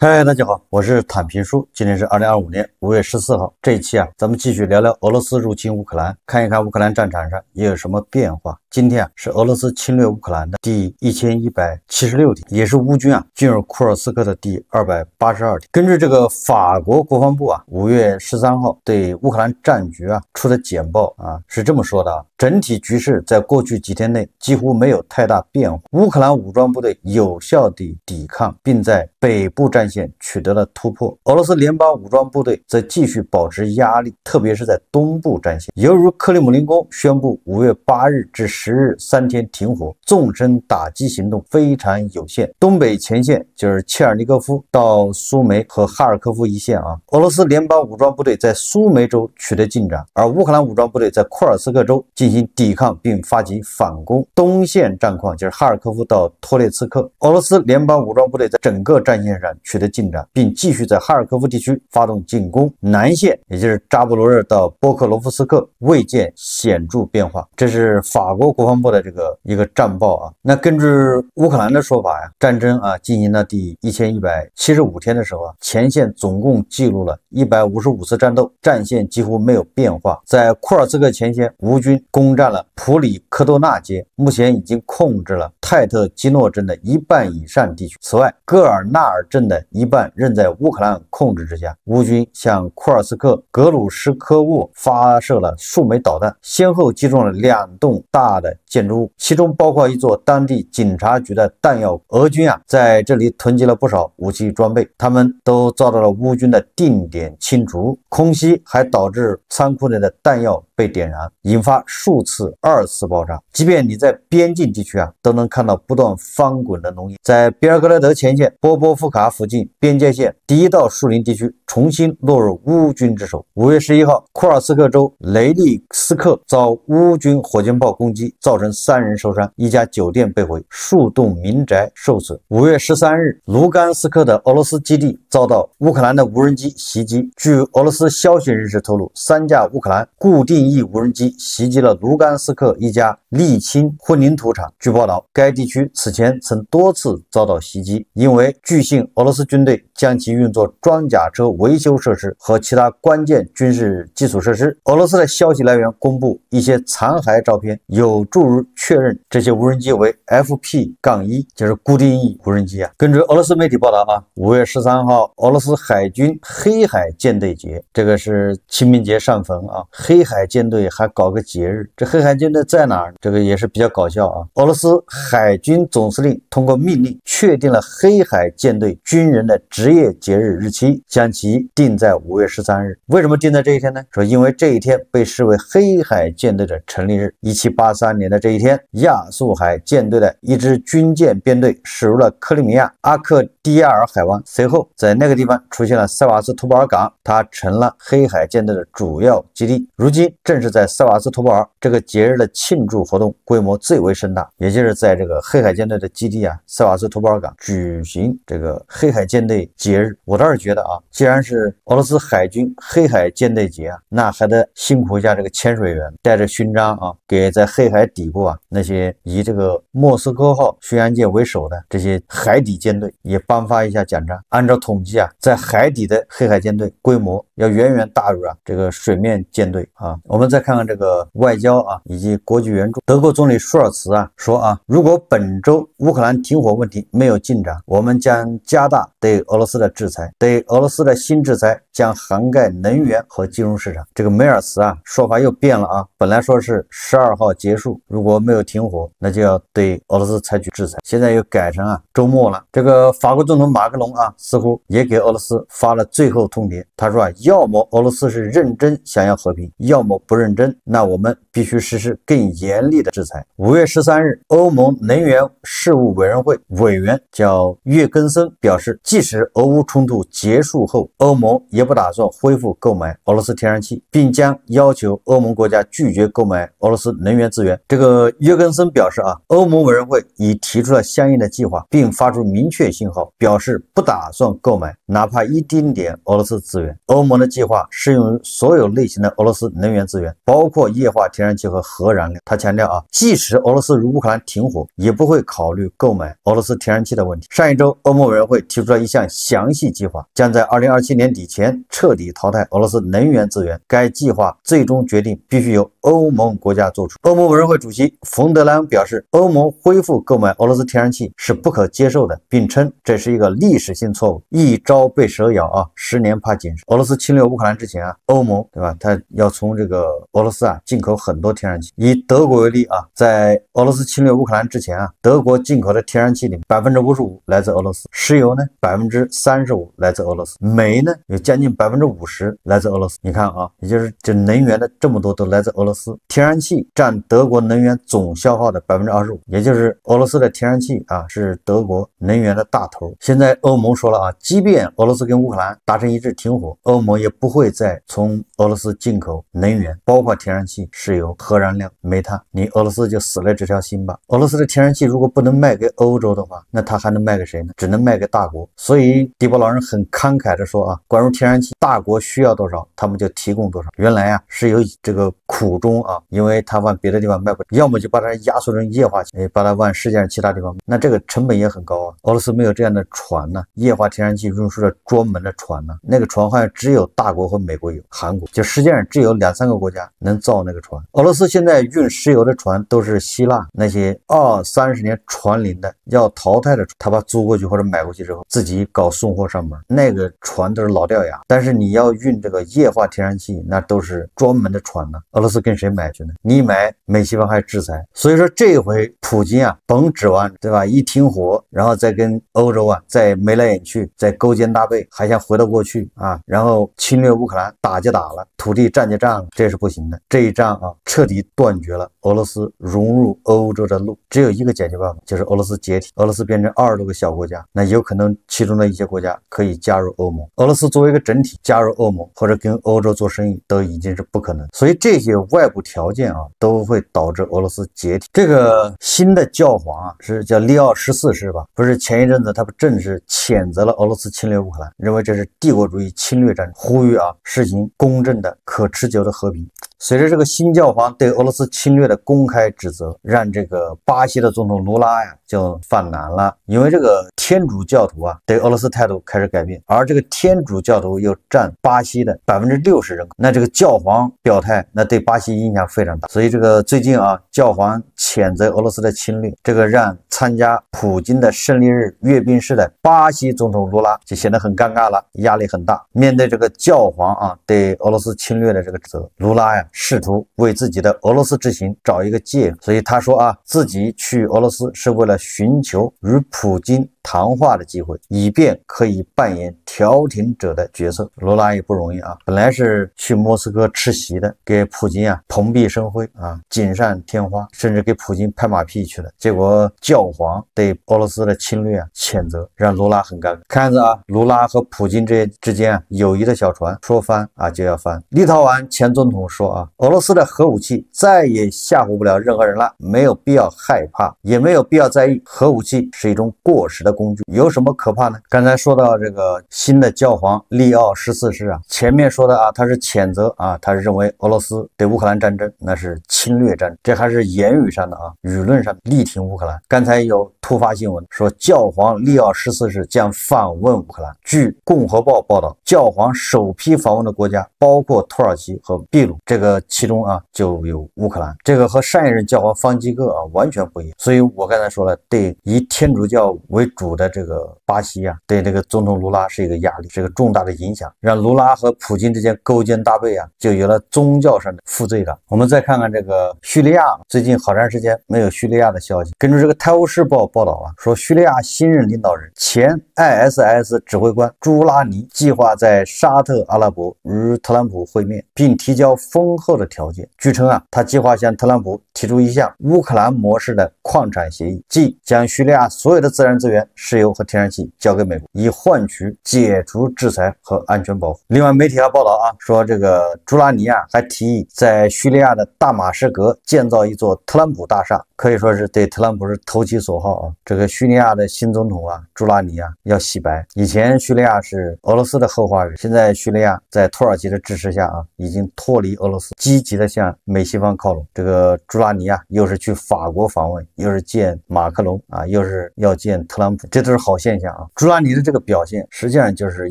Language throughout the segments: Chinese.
嗨，大家好，我是坦平叔。今天是2025年5月14号。这一期咱们继续聊聊俄罗斯入侵乌克兰，看一看乌克兰战场上也有什么变化。今天是俄罗斯侵略乌克兰的第1176天，也是乌军进入库尔斯克的第282天。根据这个法国国防部5月13号对乌克兰战局出的简报是这么说的整体局势在过去几天内几乎没有太大变化，乌克兰武装部队有效地抵抗，并在北部战线取得了突破。俄罗斯联邦武装部队则继续保持压力，特别是在东部战线。犹如克里姆林宫宣布5月8日至10日3天停火，纵深打击行动非常有限。东北前线就是切尔尼戈夫到苏梅和哈尔科夫一线俄罗斯联邦武装部队在苏梅州取得进展，而乌克兰武装部队在库尔斯克州进行抵抗并发起反攻。东线战况就是哈尔科夫到托列茨克，俄罗斯联邦武装部队在整个战线上取得进展，并继续在哈尔科夫地区发动进攻。南线也就是扎波罗热到波克罗夫斯克未见显著变化。这是法国国防部的一个战报那根据乌克兰的说法战争进行到第1175天的时候前线总共记录了155次战斗，战线几乎没有变化。在库尔斯克前线，乌军攻占了普里科多纳街，目前已经控制了泰特基诺镇的一半以上地区。此外，戈尔纳尔镇的一半仍在乌克兰控制之下。乌军向库尔斯克格鲁什科沃发射了数枚导弹，先后击中了2栋大的建筑物，其中包括一座当地警察局的弹药库。俄军在这里囤积了不少武器装备，他们都遭到了乌军的定点清除。空袭还导致仓库内的弹药被点燃，引发数次二次爆炸。即便你在边境地区都能看到不断翻滚的浓烟。在别尔格勒德前线波波夫卡附近边界线第一道树林地区重新落入乌军之手。5月11号，库尔斯克州雷利斯克遭乌军火箭炮攻击，造成3人受伤，一家酒店被毁，数栋民宅受损。5月13日，卢甘斯克的俄罗斯基地遭到乌克兰的无人机袭击。据俄罗斯消息人士透露，3架乌克兰固定翼无人机袭击了卢甘斯克一家沥青混凝土厂。据报道，该地区此前曾多次遭到袭击，因为据信俄罗斯军队将其用作装甲车维修设施和其他关键军事基础设施。俄罗斯的消息来源公布一些残骸照片，有助于确认这些无人机为 FP-1，就是固定翼无人机根据俄罗斯媒体报道5月13号，俄罗斯海军黑海舰队节，这个是清明节上坟黑海舰队还搞个节日，这黑海舰队在哪儿？这个也是比较搞笑俄罗斯海军总司令通过命令确定了黑海舰队军人的职业节日日期，将其定在5月13日。为什么定在这一天呢？说因为这一天被视为黑海舰队的成立日。1783年的这一天，亚速海舰队的一支军舰编队驶入了克里米亚阿克蒂亚尔海湾，随后在那个地方出现了塞瓦斯托波尔港，它成了黑海舰队的主要基地。如今正是在塞瓦斯托波尔这个节日的庆祝活动规模最为盛大，也就是在这个黑海舰队的基地塞瓦斯托波尔港举行这个黑海舰队节日。我倒是觉得既然是俄罗斯海军黑海舰队节那还得辛苦一下这个潜水员，带着勋章给在黑海底部那些以这个莫斯科号巡洋舰为首的这些海底舰队也颁发一下奖章。按照统计在海底的黑海舰队规模要远远大于这个水面舰队我们再看看这个外交以及国际援助。德国总理舒尔茨说如果本周乌克兰停火问题没有进展，我们将加大对俄罗斯的制裁。对俄罗斯的新制裁将涵盖能源和金融市场。这个梅尔茨说法又变了本来说是12号结束，如果没有停火那就要对俄罗斯采取制裁，现在又改成周末了。这个法国总统马克龙似乎也给俄罗斯发了最后通牒，他说要么俄罗斯是认真想要和平，要么不认真，那我们必须实施更严厉的制裁。5月13日，欧盟能源事务委员会委员叫约根森表示，即使俄乌冲突结束后，欧盟也不打算恢复购买俄罗斯天然气，并将要求欧盟国家拒绝购买俄罗斯能源资源。这个约根森表示欧盟委员会已提出了相应的计划，并发出明确信号，表示不打算购买哪怕一丁点俄罗斯资源。欧盟的计划适用于所有类型的俄罗斯能源资源，包括液化天然气和核燃料。他强调即使俄罗斯与乌克兰停火，也不会考虑购买俄罗斯天然气的问题。上一周，欧盟委员会提出了一项详细计划，将在2027年底前彻底淘汰俄罗斯能源资源。该计划最终决定必须由欧盟国家做出。欧盟委员会主席冯德莱恩表示，欧盟恢复购买俄罗斯天然气是不可接受的，并称这是一个历史性错误，一朝被蛇咬10年怕井绳。俄罗斯侵略乌克兰之前欧盟对吧，它要从这个俄罗斯进口很多天然气。以德国为例在俄罗斯侵略乌克兰之前德国进口的天然气里55%来自俄罗斯，石油呢35%来自俄罗斯，煤呢有将近50%来自俄罗斯。你看也就是这能源的这么多都来自俄罗斯，天然气占德国能源总消耗的25%，也就是俄罗斯的天然气是德国能源的大头。现在欧盟说了即便俄罗斯跟乌克兰达成一致停火，欧盟也不会再从俄罗斯进口能源，包括天然气、石油、核燃料、煤炭，你俄罗斯就死了这条心吧。俄罗斯的天然气如果不能卖给欧洲的话，那他还能卖给谁呢？只能卖给大国。所以迪波老人很慷慨的说关于天然气，大国需要多少他们就提供多少。原来是有这个苦衷因为他往别的地方卖不了，要么就把它压缩成液化气，把它往世界上其他地方卖，那这个成本也很高俄罗斯没有这样的船液化天然气运输的专门的船那个船好像只有大国和美国有，韩国就世界上只有2-3个国家能造那个船。俄罗斯现在运石油的船都是希腊那些20-30年船龄的要淘汰的船，他把租过去或者买过去之后自己搞送货上门，那个船都是老掉牙。但是你要运这个液化天然气，那都是专门的船俄罗斯跟谁买去呢？你买美西方还制裁。所以说这回普京甭指望对吧，一停火然后再跟欧洲再眉来眼去，再勾肩搭背，还想回到过去然后侵略乌克兰，打就打了，土地占就占了，这是不行的。这一仗彻底断绝了俄罗斯融入欧洲的路，只有一个解决办法，就是俄罗斯解体，俄罗斯变成20多个小国家，那有可能其中的一些国家可以加入欧盟。俄罗斯作为一个整体加入欧盟或者跟欧洲做生意都已经是不可能，所以这些外部条件都会导致俄罗斯解体。这个新的教皇是叫利奥14世吧？不是前一阵子他不正式谴责了俄罗斯侵略乌克兰，认为这是帝国主义侵略战争，呼吁实行公正的可持久的和平。随着这个新教皇对俄罗斯侵略的公开指责，让这个巴西的总统卢拉就犯难了，因为这个天主教徒对俄罗斯态度开始改变，而这个天主教徒又占巴西的60%人口，那这个教皇表态，那对巴西影响非常大。所以这个最近教皇谴责俄罗斯的侵略，这个让参加普京的胜利日阅兵式的巴西总统卢拉就显得很尴尬了，压力很大。面对这个教皇对俄罗斯侵略的这个指责，卢拉试图为自己的俄罗斯之行找一个借口，所以他说自己去俄罗斯是为了寻求与普京谈话的机会，以便可以扮演调停者的角色。罗拉也不容易本来是去莫斯科吃席的，给普京蓬荜生辉锦上添花，甚至给普京拍马屁去了。结果教皇对俄罗斯的侵略谴责，让罗拉很尴尬。看着卢拉和普京之间友谊的小船说翻就要翻。立陶宛前总统说俄罗斯的核武器再也吓唬不了任何人了，没有必要害怕，也没有必要在意，核武器是一种过时的工具，有什么可怕呢？刚才说到这个新的教皇利奥14世前面说的他是谴责他是认为俄罗斯对乌克兰战争那是侵略战争，这还是言语上的舆论上力挺乌克兰。刚才有突发新闻说教皇利奥14世将访问乌克兰，据共和报报道，教皇首批访问的国家包括土耳其和秘鲁，这个其中就有乌克兰，这个和上一任教皇方济各完全不一样。所以我刚才说了，对以天主教为主的这个巴西对这个总统卢拉是一个压力，是一个重大的影响，让卢拉和普京之间勾肩搭背就有了宗教上的负罪感。我们再看看这个叙利亚，最近好长时间没有叙利亚的消息。根据这个泰晤士报报道说叙利亚新任领导人前 ISIS 指挥官朱拉尼计划在沙特阿拉伯与特朗普会面，并提交丰厚的条件。据称啊，他计划向特朗普提出一项乌克兰模式的矿产协议，即将叙利亚所有的自然资源、石油和天然气交给美国，以换取解除制裁和安全保护。另外，媒体还报道啊，说这个朱拉尼亚还提议在叙利亚的大马士革建造一座特朗普大厦，可以说是对特朗普是投其所好啊。这个叙利亚的新总统啊，朱拉尼亚要洗白。以前叙利亚是俄罗斯的后花园，现在叙利亚在土耳其的支持下啊，已经脱离俄罗斯，积极的向美西方靠拢。这个朱拉尼亚又是去法国访问，又是见马克龙啊，又是要见特朗普，这都是好现象啊。朱拉尼的这个表现，实际上就是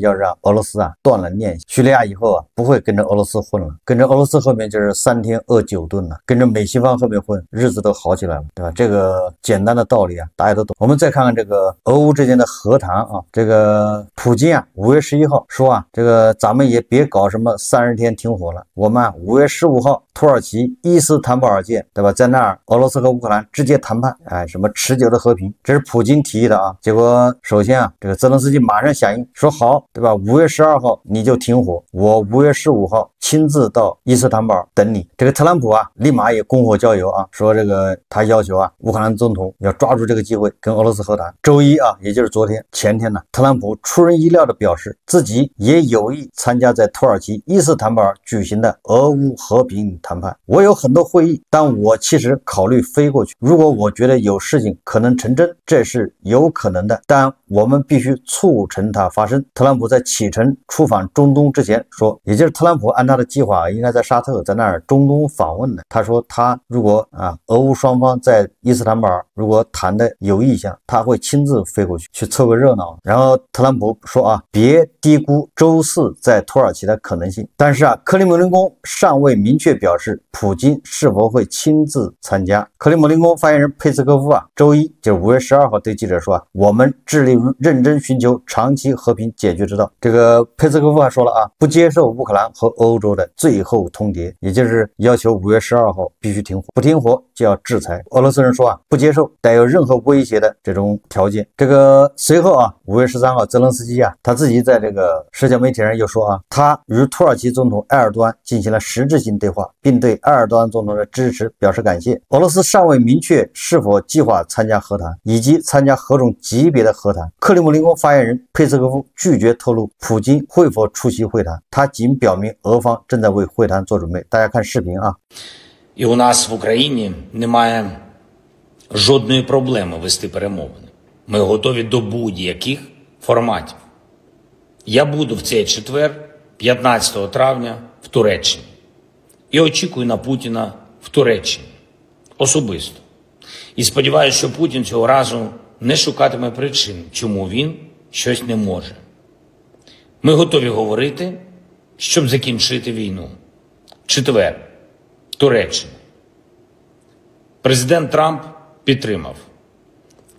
要让俄罗斯啊断了念想。叙利亚以后啊，不会跟着俄罗斯混了，跟着俄罗斯后面就是3天饿9顿了，跟着美西方后面混，日子都好起来了，对吧？这个简单的道理啊，大家都懂。我们再看看这个俄乌之间的和谈啊，这个普京啊，5月11号说啊，这个咱们也别搞什么30天停火了，我们5月15号土耳其伊斯坦布尔见，对吧？在那儿俄罗斯和乌克兰直接谈判，哎，什么持久的和平，这是普京提议的啊。结果首先啊，这个泽连斯基马上响应，说好，对吧？5月12号你就停火，我5月15号亲自到伊斯坦布尔等你。这个特朗普啊，立马也供火浇油啊，说这个他要求啊，乌克兰总统要抓住这个机会跟俄罗斯和谈。周一啊，也就是昨天前天呢，特朗普出人意料的表示自己也有意参加在土耳其伊斯坦布尔举行的俄乌和平谈判。我有很多会议，但我其实考虑飞过去。如果我觉得有事情可能成真，这是有可能的，但我们必须促成它发生。特朗普在启程出访中东之前说，也就是特朗普按他的计划应该在沙特，在那儿中东访问的。他说他如果俄乌双方在伊斯坦布尔如果谈的有意向，他会亲自飞过去凑个热闹。然后特朗普说啊，别低估周4在土耳其的可能性。但是啊，克里姆林宫尚未明确表示普京是否会亲自参加。克里姆林宫发言人佩斯科夫啊，周一就是5月12号对记者说啊，我们致力于认真寻求长期和平解决之道。这个佩斯科夫还说了啊，不接受乌克兰和欧洲的最后通牒，也就是要求5月12号必须停火，不停火就要制裁。俄罗斯人说啊，不接受带有任何威胁的这种条件。这个随后啊，5月13号，泽连斯基啊，他自己在这个社交媒体上又说啊，他与土耳其总统埃尔多安进行了实质性对话，并对埃尔多安总统的支持表示感谢。俄罗斯尚未明确是否计划参加和谈，以及参加何种级别的和谈。克里姆林宫发言人佩斯科夫拒绝透露普京会否出席会谈，他仅表明俄方正在为会谈做准备。大家看视频啊。І у нас в Україні немає жодної проблеми вести перемовини. Ми готові до будь-яких форматів. Я буду в цей четвер, 15 травня, в Туреччині. І очікую на Путіна в Туреччині. Особисто. І сподіваюся, що Путін цього разу не шукатиме причин, чому він щось не може. Ми готові говорити, щоб закінчити війну. Четвер. Туреччина. Президент Трамп підтримав.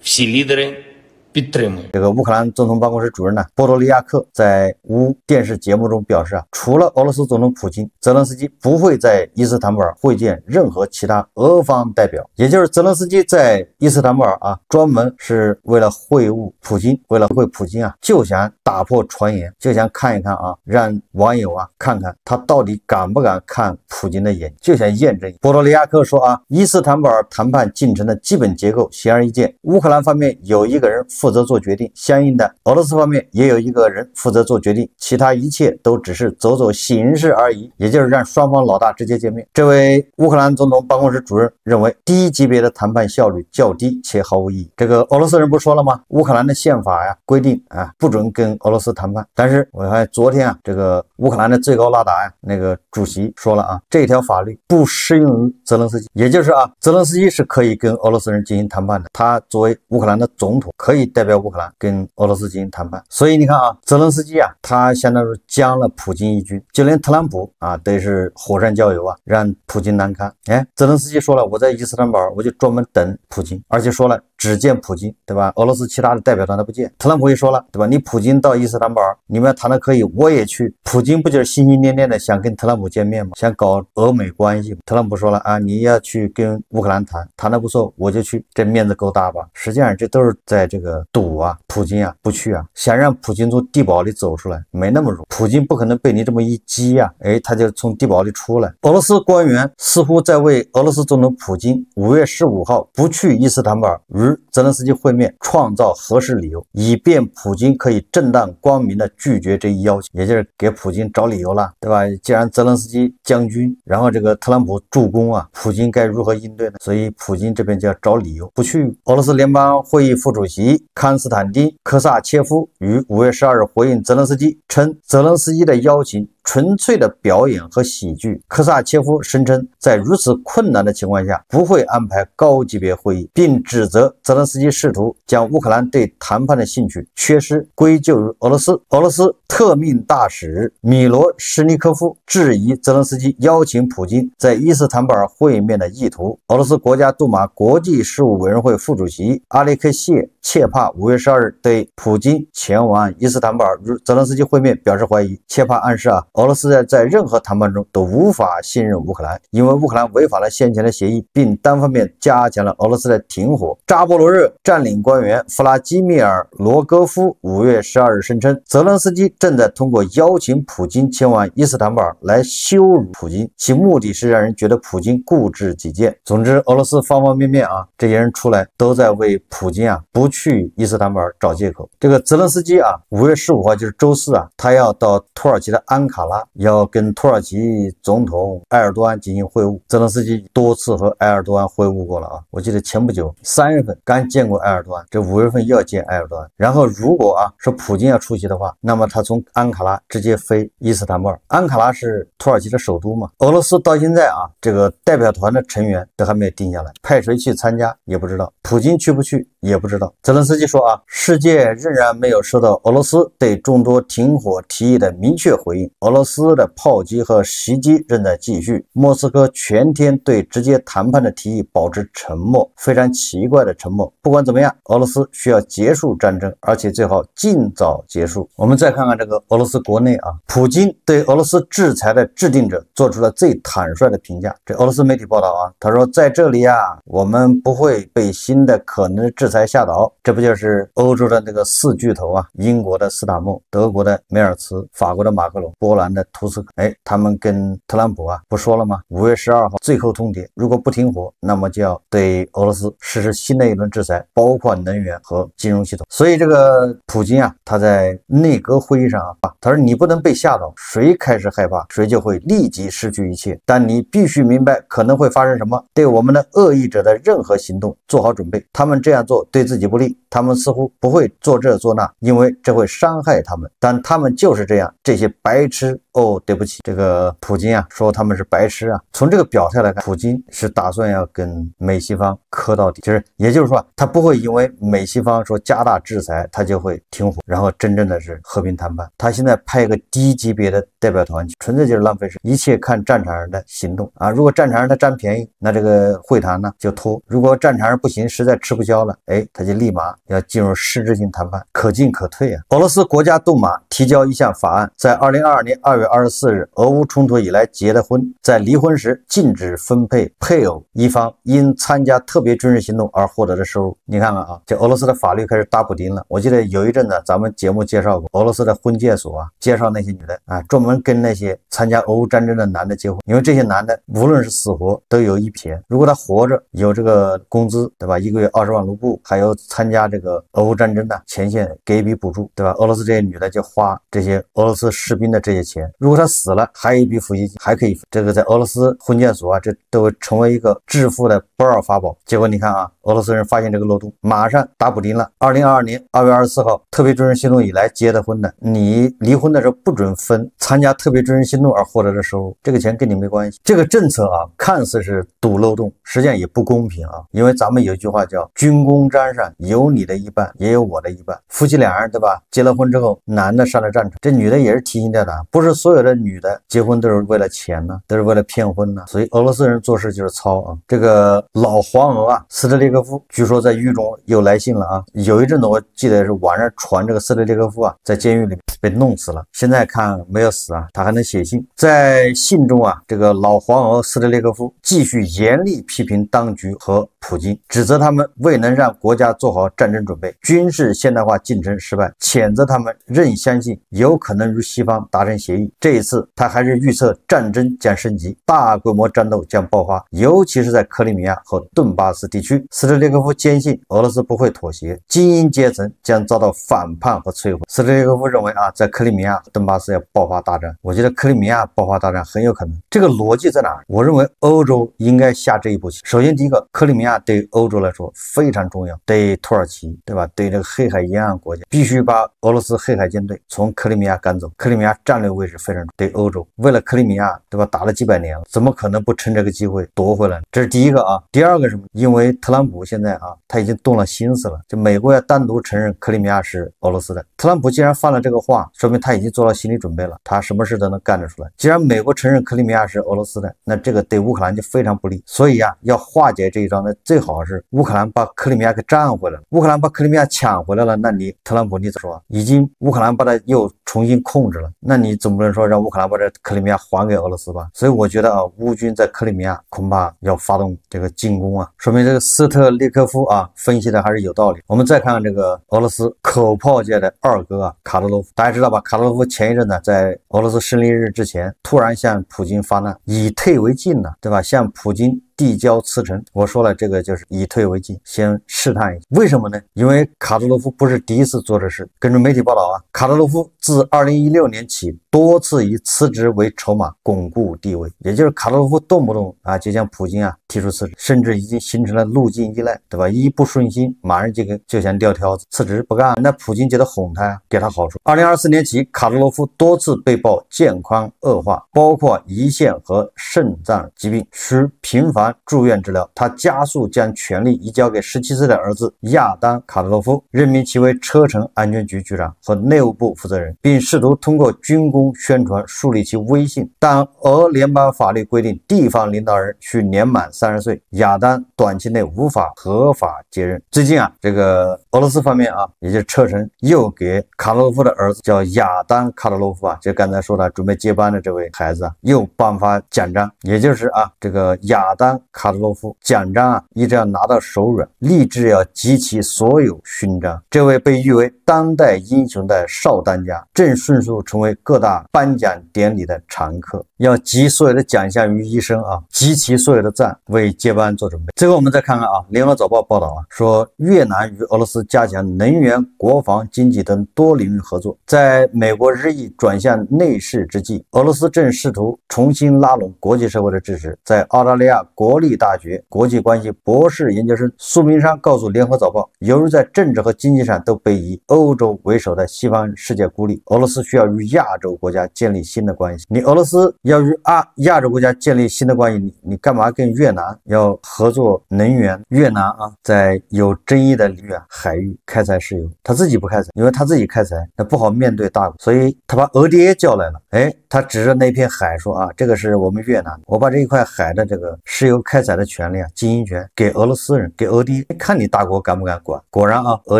Всі лідери підтримують. 这个乌克兰总统办公室主任呢，波多利亚克在无电视节目中表示啊，除了俄罗斯总统普京，泽连斯基不会在伊斯坦布尔会见任何其他俄方代表。也就是泽连斯基在伊斯坦布尔啊，专门是为了会晤普京，为了会普京啊，就想打破传言，就想看一看啊，让网友啊看看他到底敢不敢看普京的眼，就想验证。波多利亚克说啊，伊斯坦布尔谈判进程的基本结构显而易见，乌克兰方面有一个人负责做决定，相应的俄罗斯方面也有一个人负责做决定，其他一切都只是走走形式而已，也就是让双方老大直接见面。这位乌克兰总统办公室主任认为，低级别的谈判效率较低且毫无意义。这个俄罗斯人不说了吗？乌克兰的宪法呀规定啊，不准跟俄罗斯谈判。但是我看昨天啊，这个乌克兰的最高拉达呀那个主席说了啊，这条法律不适用于泽连斯基，也就是啊，泽连斯基是可以跟俄罗斯人进行谈判的，他作为乌克兰的总统可以代表乌克兰跟俄罗斯进行谈判。所以你看啊，泽连斯基啊，他相当于将了普京一军，就连特朗普啊都是火上浇油啊，让普京难堪。哎，泽连斯基说了，我在伊斯坦布尔我就专门等普京，而且说了只见普京，对吧？俄罗斯其他的代表团他不见。特朗普也说了，对吧？你普京到伊斯坦布尔，你们要谈的可以，我也去。普京不就是心心念念的想跟特朗普见面吗？想搞俄美关系。特朗普说了啊，你要去跟乌克兰谈的不错，我就去，这面子够大吧？实际上这都是在这个赌啊，普京啊不去啊，想让普京从地堡里走出来，没那么容易。普京不可能被你这么一激啊，他就从地堡里出来。俄罗斯官员似乎在为俄罗斯总统普京5月15号不去伊斯坦布尔与泽连斯基会面创造合适理由，以便普京可以正大光明的拒绝这一要求，也就是给普京找理由了，对吧？既然泽连斯基将军，然后这个特朗普助攻啊，普京该如何应对呢？所以普京这边就要找理由不去。俄罗斯联邦会议副主席康斯坦丁·科萨切夫于5月12日回应泽连斯基，称泽连斯基的邀请纯粹的表演和喜剧。科萨切夫声称，在如此困难的情况下，不会安排高级别会议，并指责泽连斯基试图将乌克兰对谈判的兴趣缺失归咎于俄罗斯。俄罗斯特命大使米罗什尼科夫质疑泽连斯基邀请普京在伊斯坦布尔会面的意图。俄罗斯国家杜马国际事务委员会副主席阿列克谢·切帕5月12日对普京前往伊斯坦布尔与泽连斯基会面表示怀疑。切帕暗示俄罗斯在任何谈判中都无法信任乌克兰，因为乌克兰违反了先前的协议，并单方面加强了俄罗斯的停火。扎波罗热占领官员弗拉基米尔·罗戈夫5月12日声称，泽连斯基正在通过邀请普京前往伊斯坦布尔来羞辱普京，其目的是让人觉得普京固执己见。总之，俄罗斯方方面面这些人出来都在为普京不去伊斯坦布尔找借口。这个泽连斯基5月15号就是周四他要到土耳其的安卡拉，要跟土耳其总统埃尔多安进行会晤。泽连斯基多次和埃尔多安会晤过了我记得前不久3月份刚见过埃尔多安，这5月份又要见埃尔多安。然后如果说普京要出席的话，那么他从安卡拉直接飞伊斯坦布尔。安卡拉是土耳其的首都嘛。俄罗斯到现在这个代表团的成员都还没有定下来，派谁去参加也不知道，普京去不去也不知道。泽连斯基说世界仍然没有收到俄罗斯对众多停火提议的明确回应，俄罗斯的炮击和袭击正在继续，莫斯科全天对直接谈判的提议保持沉默，非常奇怪的沉默。不管怎么样，俄罗斯需要结束战争，而且最好尽早结束。我们再看看这个俄罗斯国内普京对俄罗斯制裁的制定者做出了最坦率的评价。这俄罗斯媒体报道他说在这里我们不会被新的可能的制裁吓倒。这不就是欧洲的那个4巨头英国的斯塔默，德国的梅尔茨，法国的马克龙，波兰的图斯克。他们跟特朗普不说了吗？5月12号最后通牒，如果不停火，那么就要对俄罗斯实施新的一轮制裁，包括能源和金融系统。所以这个普京他在内阁会议上他说你不能被吓倒，谁开始害怕，谁就会立即失去一切，但你必须明白可能会发生什么，对我们的恶意者的任何行动做好准备。他们这样做对自己不利，他们似乎不会做这做那，因为这会伤害他们，但他们就是这样，这些白痴。对不起，这个普京说他们是白痴从这个表态来看，普京是打算要跟美西方磕到底，也就是说他不会因为美西方说加大制裁他就会停火，然后真正的是和平谈判。他现在派一个低级别的代表团去，纯粹就是浪费时间，一切看战场上的行动如果战场上他占便宜，那这个会谈呢就拖；如果战场上不行，实在吃不消了他就立马要进入实质性谈判，可进可退俄罗斯国家杜马提交一项法案，在2022年2月24日俄乌冲突以来结的婚，在离婚时禁止分配配偶一方因参加特别军事行动而获得的收入。你看看这俄罗斯的法律开始打补丁了。我记得有一阵子咱们节目介绍过俄罗斯的婚介所介绍那些女的专门跟那些参加俄乌战争的男的结婚，因为这些男的无论是死活都有一笔钱，如果他活着有这个工资，对吧，1个月20万卢布，还有参加这个俄乌战争的前线给一笔补助，对吧？俄罗斯这些女的就花这些俄罗斯士兵的这些钱，如果他死了还有一笔抚恤金，还可以这个在俄罗斯婚介所这都会成为一个致富的不二法宝。结果你看俄罗斯人发现这个漏洞，马上打补丁了。2022年2月24号特别军事行动以来结的婚的，你离婚的时候不准分参加特别军事行动而获得的收入，这个钱跟你没关系。这个政策看似是堵漏洞，实际上也不公平因为咱们有一句话叫军功章上有你的一半也有我的一半。夫妻俩人对吧，结了婚之后男的上了战场，这女的也是提心吊胆，不是所有的女的结婚都是为了钱呢，都是为了骗婚呢。所以俄罗斯人做事就是糙这个老黄俄斯特列戈科夫据说在狱中又来信了啊，有一阵子我记得是网上传这个斯特列科夫啊在监狱里被弄死了，现在看没有死啊，他还能写信。在信中啊，这个老黄俄斯特列科夫继续严厉批评当局和普京，指责他们未能让国家做好战争准备，军事现代化进程失败，谴责他们仍相信有可能与西方达成协议。这一次他还是预测战争将升级，大规模战斗将爆发，尤其是在克里米亚和顿巴斯地区。斯特列科夫坚信俄罗斯不会妥协，精英阶层将遭到反叛和摧毁。斯特列科夫认为啊，在克里米亚和顿巴斯要爆发大战，我觉得克里米亚爆发大战很有可能。这个逻辑在哪儿？我认为欧洲应该下这一步棋。首先第一个，克里米亚对欧洲来说非常重要，对土耳其，对吧？对这个黑海沿岸国家，必须把俄罗斯黑海舰队从克里米亚赶走。克里米亚战略位置非常重要，对欧洲，为了克里米亚，对吧？打了几百年了，怎么可能不趁这个机会夺回来？这是第一个啊。第二个什么？因为特朗普现在啊，他已经动了心思了，就美国要单独承认克里米亚是俄罗斯的。特朗普既然放了这个话，说明他已经做了心理准备了，他什么事都能干得出来。既然美国承认克里米亚是俄罗斯的，那这个对乌克兰就非常不利。所以啊，要化解这一招呢，最好是乌克兰把克里米亚给占回来了。乌克兰把克里米亚抢回来了，那你特朗普你怎么说？已经乌克兰把它又重新控制了，那你总不能说让乌克兰把这克里米亚还给俄罗斯吧？所以我觉得啊，乌军在克里米亚恐怕要发动这个进攻啊，说明这个斯特列科夫啊分析的还是有道理。我们再看这个俄罗斯口炮界的二哥啊，卡德罗夫，大家知道吧？卡德罗夫前一阵呢，在俄罗斯胜利日之前，突然向普京发难，以退为进了，对吧？向普京递交辞呈。我说了，这个就是以退为进，先试探一下。为什么呢？因为卡德罗夫不是第一次做这事。根据媒体报道啊，卡德罗夫自2016年起多次以辞职为筹码巩固地位，也就是卡德罗夫动不动啊就向普京啊提出辞职，甚至已经形成了路径依赖，对吧？一不顺心，马上就想撂挑子，辞职不干。那普京就得哄他呀，给他好处。2024年起，卡德罗夫多次被曝健康恶化，包括胰腺和肾脏疾病，需频繁住院治疗。他加速将权力移交给17岁的儿子亚当·卡德罗夫，任命其为车臣安全局局长和内务部负责人，并试图通过军工宣传树立其威信。但俄联邦法律规定，地方领导人需年满30岁，亚当短期内无法合法接任。最近啊，这个俄罗斯方面啊，也就是车臣又给卡德罗夫的儿子叫亚当·卡德罗夫啊，就刚才说的准备接班的这位孩子啊，又颁发奖章，也就是啊，这个亚当·卡德罗夫奖章啊，一直要拿到手软，立志要集齐所有勋章。这位被誉为当代英雄的少当家，正迅速成为各大颁奖典礼的常客，要集所有的奖项于一身啊，集齐所有的赞，为接班做准备。最后我们再看看啊，联合早报报道啊，说越南与俄罗斯加强能源、国防、经济等多领域合作。在美国日益转向内事之际，俄罗斯正试图重新拉拢国际社会的支持。在澳大利亚国立大学国际关系博士研究生苏明山告诉联合早报，由于在政治和经济上都被以欧洲为首的西方世界孤立，俄罗斯需要与亚洲国家建立新的关系。你俄罗斯要与亚洲国家建立新的关系，你干嘛跟越南要合作能源？越南啊，在有争议的领域啊，海域开采石油，他自己不开采，因为他自己开采那不好面对大国，所以他把俄爹叫来了。他指着那片海说啊，这个是我们越南，我把这一块海的这个石油开采的权利啊，经营权给俄罗斯人，给俄爹，看你大国敢不敢管。果然啊，俄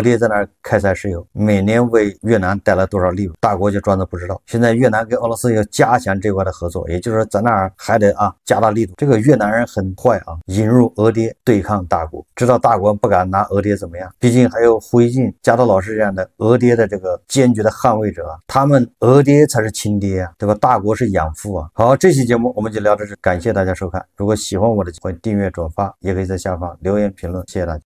爹在那儿开采石油，每年为越南带来多少利润，大国就装作不知道。现在越南跟俄罗斯要加强这块的合作，也就是说在那儿还得啊加大力度。这个越南人很坏啊，引入俄爹对抗大国，知道大国不敢拿俄爹怎么样，毕竟还有胡锡进、加德老师这样的俄爹的这个坚决的捍卫者啊，他们俄爹才是亲爹啊，对吧？大国是养父啊。好，这期节目我们就聊到这，感谢大家收看。如果喜欢我的，欢迎订阅转发，也可以在下方留言评论，谢谢大家。